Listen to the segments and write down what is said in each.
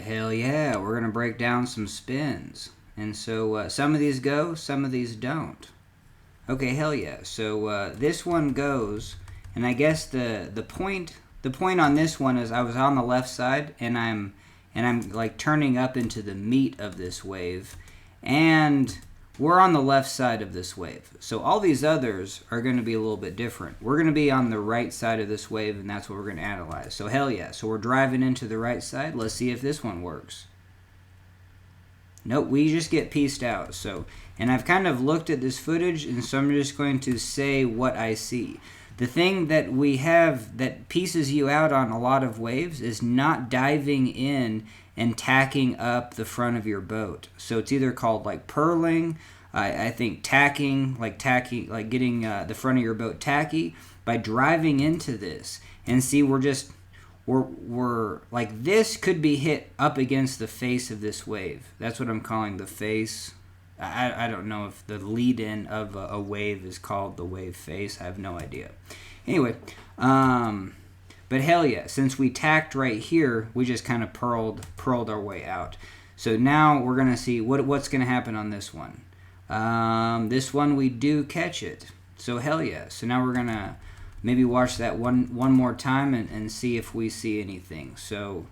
Hell yeah, we're going to break down some spins. And so some of these go, some of these don't. Okay, hell yeah. So this one goes, and I guess the point on this one is I was on the left side, and I'm like turning up into the meat of this wave, and we're on the left side of this wave. So all these others are going to be a little bit different. We're going to be on the right side of this wave, and that's what we're going to analyze. So hell yeah. So we're driving into the right side. Let's see if this one works. Nope, we just get pieced out. So, and I've kind of looked at this footage, and so I'm just going to say what I see. The thing that we have that pieces you out on a lot of waves is not diving in and tacking up the front of your boat. So it's either called like purling, I think tacking, like getting the front of your boat tacky by driving into this. And see, we're like, this could be hit up against the face of this wave. That's what I'm calling the face. I don't know if the lead-in of a wave is called the wave face. I have no idea. Anyway, but hell yeah, since we tacked right here, we just kind of purled our way out. So now we're going to see what's going to happen on this one. This one we do catch it. So hell yeah. So now we're going to maybe watch that one more time and see if we see anything. So,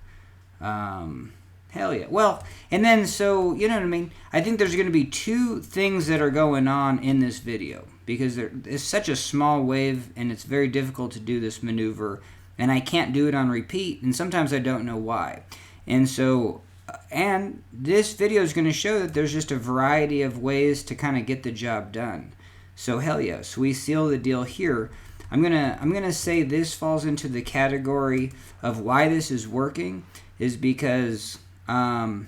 hell yeah. Well, and then, so, you know what I mean? I think there's going to be two things that are going on in this video, because it's such a small wave, and it's very difficult to do this maneuver, and I can't do it on repeat, and sometimes I don't know why. And so, and this video is going to show that there's just a variety of ways to kind of get the job done. So, hell yeah. So we seal the deal here. I'm gonna say this falls into the category of why this is working is because one,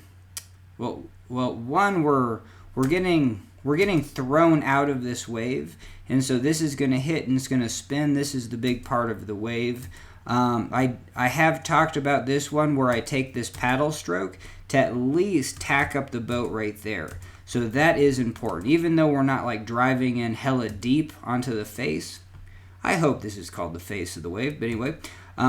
we're getting thrown out of this wave, and so this is gonna hit and it's gonna spin. This is the big part of the wave. I have talked about this one where I take this paddle stroke to at least tack up the boat right there. So that is important, even though we're not like driving in hella deep onto the face. I hope this is called the face of the wave, but anyway,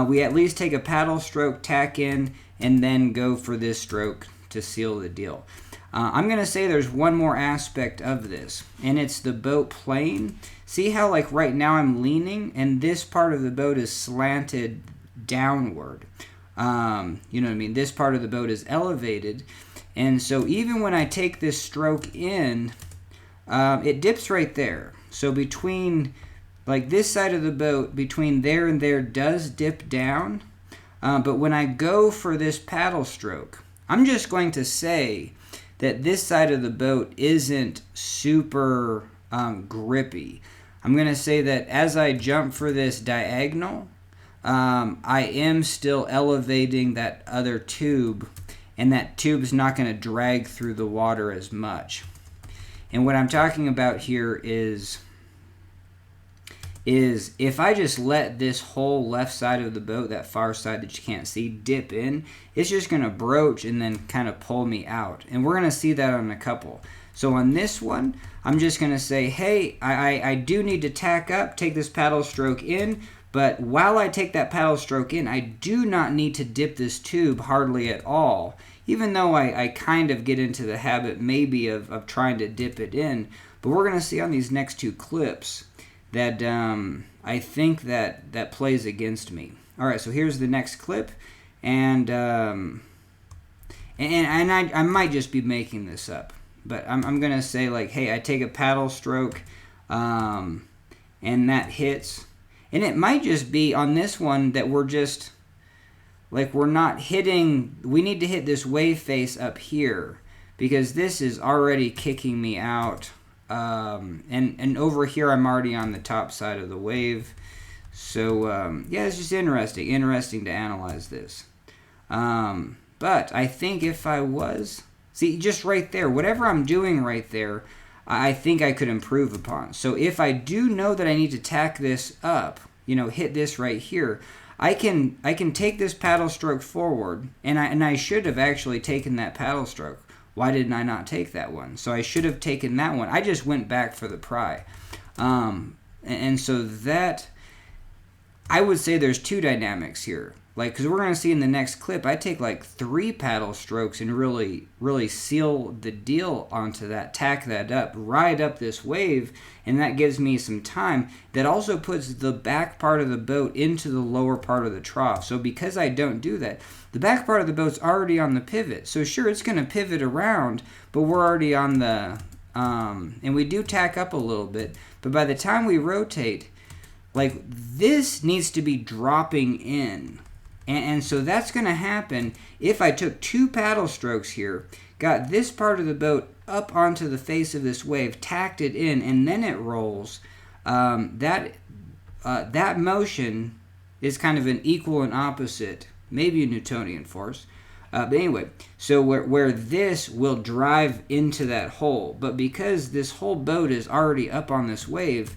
we at least take a paddle stroke, tack in, and then go for this stroke to seal the deal. I'm going to say there's one more aspect of this, and it's the boat plane. See how like right now I'm leaning, and this part of the boat is slanted downward. You know what I mean? This part of the boat is elevated, and so even when I take this stroke in, it dips right there. So between... like this side of the boat, between there and there, does dip down. But when I go for this paddle stroke, I'm just going to say that this side of the boat isn't super grippy. I'm going to say that as I jump for this diagonal, I am still elevating that other tube, and that tube's not going to drag through the water as much. And what I'm talking about here is if I just let this whole left side of the boat, that far side that you can't see, dip in, it's just going to broach and then kind of pull me out. And we're going to see that on a couple. So on this one, I'm just going to say, hey, I do need to tack up, take this paddle stroke in, but while I take that paddle stroke in, I do not need to dip this tube hardly at all, even though I kind of get into the habit maybe of trying to dip it in. But we're going to see on these next two clips that I think that plays against me. All right, so here's the next clip, and I might just be making this up, but I'm gonna say like, hey, I take a paddle stroke, and that hits, and it might just be on this one that we're just like we're not hitting. We need to hit this wave face up here because this is already kicking me out. And over here I'm already on the top side of the wave. So yeah, it's just interesting to analyze this. But I think if I was, see, just right there, whatever I'm doing right there, I think I could improve upon. So if I do know that I need to tack this up, you know, hit this right here, I can take this paddle stroke forward, and I should have actually taken that paddle stroke. Why didn't I not take that one? So I should have taken that one. I just went back for the pry. And so that, I would say there's two dynamics here. like, because we're going to see in the next clip, I take like 3 paddle strokes and really seal the deal onto that, tack that up, ride up this wave, and that gives me some time. That also puts the back part of the boat into the lower part of the trough. So because I don't do that, the back part of the boat's already on the pivot. So sure, it's going to pivot around, but we're already on the, and we do tack up a little bit, but by the time we rotate, like, this needs to be dropping in. And so that's going to happen if I took 2 paddle strokes here, got this part of the boat up onto the face of this wave, tacked it in, and then it rolls. That motion is kind of an equal and opposite, maybe a Newtonian force. But anyway, so where this will drive into that hole, but because this whole boat is already up on this wave,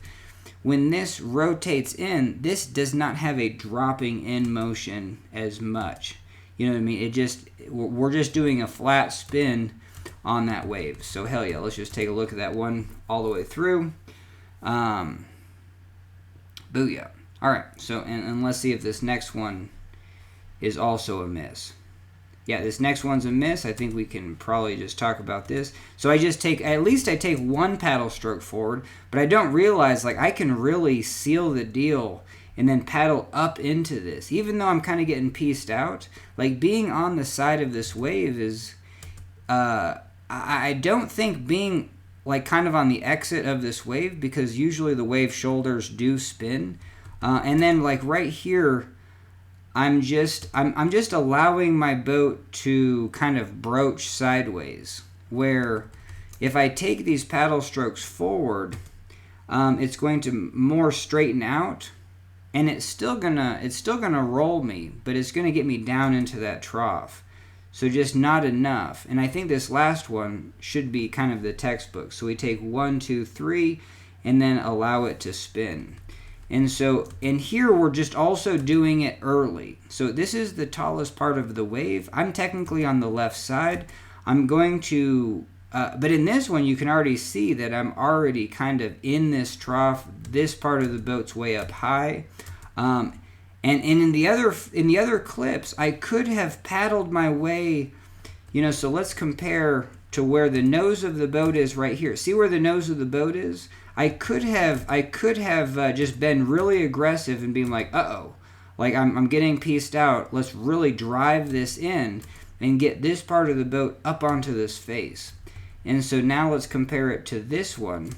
when this rotates in, this does not have a dropping in motion as much. You know what I mean? We're just doing a flat spin on that wave. So hell yeah, let's just take a look at that one all the way through. Booyah. All right, so and let's see if this next one is also a miss. Yeah, this next one's a miss. I think we can probably just talk about this. So I take 1 paddle stroke forward, but I don't realize, like, I can really seal the deal and then paddle up into this. Even though I'm kind of getting pieced out, like, being on the side of this wave is, I don't think being, like, kind of on the exit of this wave, because usually the wave shoulders do spin. And then, like, right here, I'm just allowing my boat to kind of broach sideways, where if I take these paddle strokes forward, it's going to more straighten out, and it's still gonna roll me, but it's gonna get me down into that trough. So just not enough. And I think this last one should be kind of the textbook. So we take 1, 2, 3, and then allow it to spin. And so, and here we're just also doing it early. So this is the tallest part of the wave. I'm technically on the left side. I'm going to, but in this one you can already see that I'm already kind of in this trough. This part of the boat's way up high. And in the other clips, I could have paddled my way, so let's compare to where the nose of the boat is right here. See where the nose of the boat is? I could have just been really aggressive and being like, uh-oh, like I'm getting pieced out. Let's really drive this in and get this part of the boat up onto this face. And so now let's compare it to this one.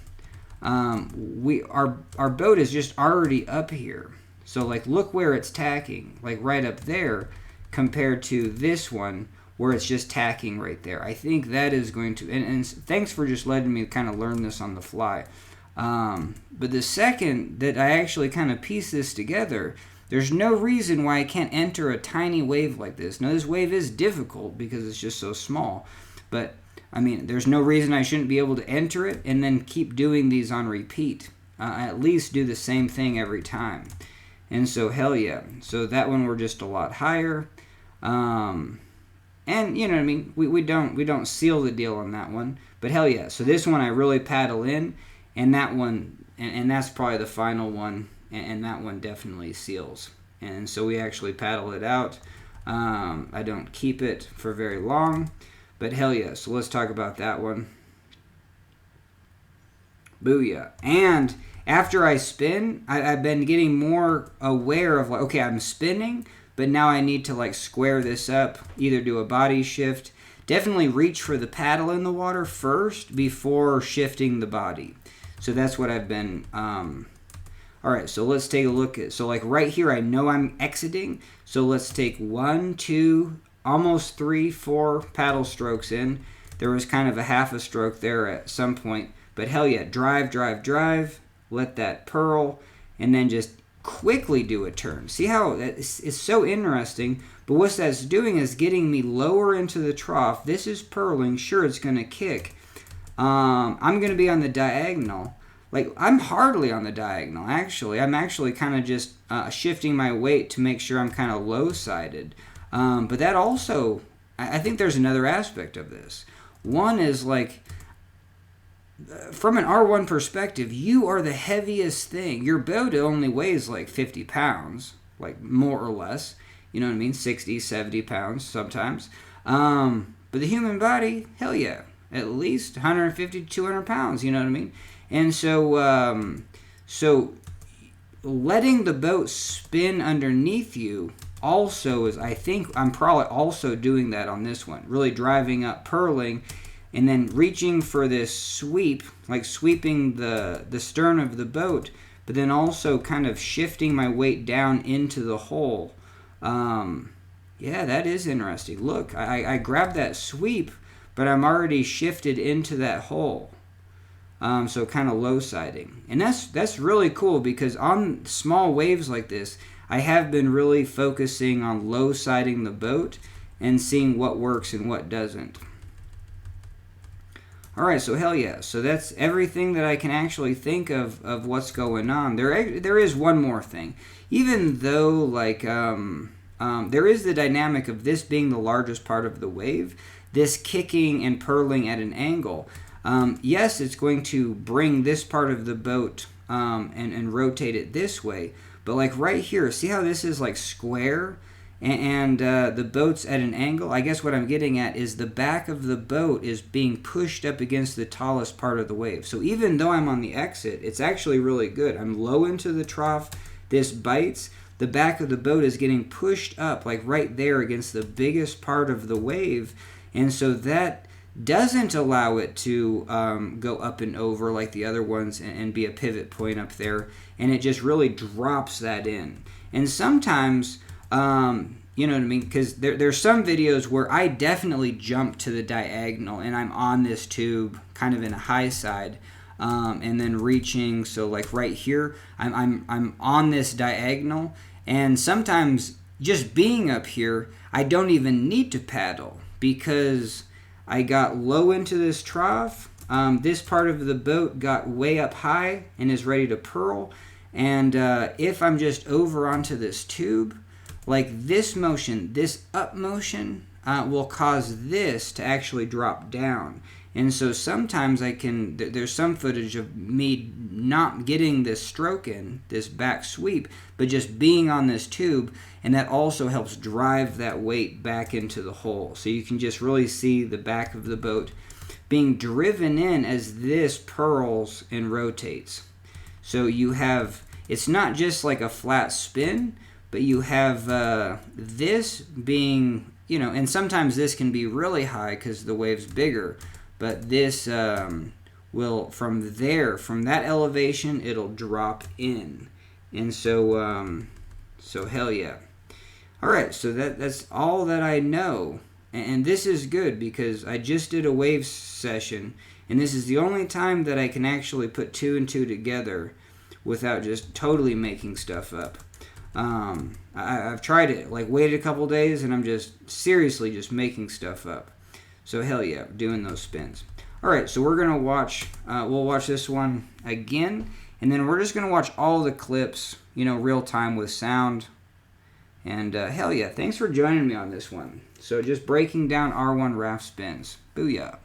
Our boat is just already up here. So like look where it's tacking, like right up there, compared to this one where it's just tacking right there. I think that is going to, and thanks for just letting me kind of learn this on the fly. But the second that I actually kind of piece this together, there's no reason why I can't enter a tiny wave like this. Now this wave is difficult because it's just so small, but I mean, there's no reason I shouldn't be able to enter it and then keep doing these on repeat. At least do the same thing every time. And so hell yeah. So that one we're just a lot higher. And you know what I mean? We don't seal the deal on that one. But hell yeah. So this one I really paddle in. And that one, and that's probably the final one, and that one definitely seals. And so we actually paddle it out. I don't keep it for very long, but hell yeah. So let's talk about that one. Booyah. And after I spin, I've been getting more aware of like, okay, I'm spinning, but now I need to like square this up, either do a body shift. Definitely reach for the paddle in the water first before shifting the body. So that's what I've been, all right, so let's take a look at, so like right here, I know I'm exiting. So let's take 1, 2, almost 3, 4 paddle strokes in. There was kind of a half a stroke there at some point, but hell yeah, drive, drive, drive, let that purl, and then just quickly do a turn. See how it's so interesting, but what that's doing is getting me lower into the trough. This is purling, sure it's gonna kick. I'm going to be on the diagonal. Like, I'm hardly on the diagonal, actually. I'm actually kind of just shifting my weight to make sure I'm kind of low-sided. But that also, I think there's another aspect of this. One is, like, from an R1 perspective, you are the heaviest thing. Your boat only weighs, like, 50 pounds, like, more or less. You know what I mean? 60, 70 pounds sometimes. But the human body, hell yeah, at least 150 to 200 pounds. You know what I mean? And so letting the boat spin underneath you also is, I think I'm probably also doing that on this one. Really driving up, purling, and then reaching for this sweep, like sweeping the stern of the boat, but then also kind of shifting my weight down into the hole. Yeah, that is interesting. Look, I grabbed that sweep, but I'm already shifted into that hole. So kind of low siding. And that's really cool because on small waves like this, I have been really focusing on low siding the boat and seeing what works and what doesn't. Alright, so hell yeah. So that's everything that I can actually think of what's going on. There is one more thing. Even though, like, there is the dynamic of this being the largest part of the wave, this kicking and purling at an angle. Yes, it's going to bring this part of the boat and rotate it this way. But like right here, see how this is like square? And the boat's at an angle? I guess what I'm getting at is the back of the boat is being pushed up against the tallest part of the wave. So even though I'm on the exit, it's actually really good. I'm low into the trough. This bites. The back of the boat is getting pushed up like right there against the biggest part of the wave. And so that doesn't allow it to go up and over like the other ones and be a pivot point up there. And it just really drops that in. And sometimes, you know what I mean? Because there's some videos where I definitely jump to the diagonal and I'm on this tube kind of in a high side. And then reaching, so like right here, I'm on this diagonal. And sometimes just being up here, I don't even need to paddle because I got low into this trough. This part of the boat got way up high and is ready to purl. And if I'm just over onto this tube, like this motion, this up motion, will cause this to actually drop down. And so sometimes there's some footage of me not getting this stroke in, this back sweep, but just being on this tube, and that also helps drive that weight back into the hole. So you can just really see the back of the boat being driven in as this purls and rotates. So you have, it's not just like a flat spin, but you have this being, you know, and sometimes this can be really high because the wave's bigger. But this will, from that elevation, it'll drop in. And so hell yeah. All right, so that's all that I know. And this is good because I just did a wave session, and this is the only time that I can actually put 2 and 2 together without just totally making stuff up. I've tried it, like waited a couple days, and I'm just seriously just making stuff up. So hell yeah, doing those spins. All right, so we're gonna watch. We'll watch this one again, and then we're just gonna watch all the clips, you know, real time with sound. And hell yeah, thanks for joining me on this one. So just breaking down R1 raft spins. Booyah.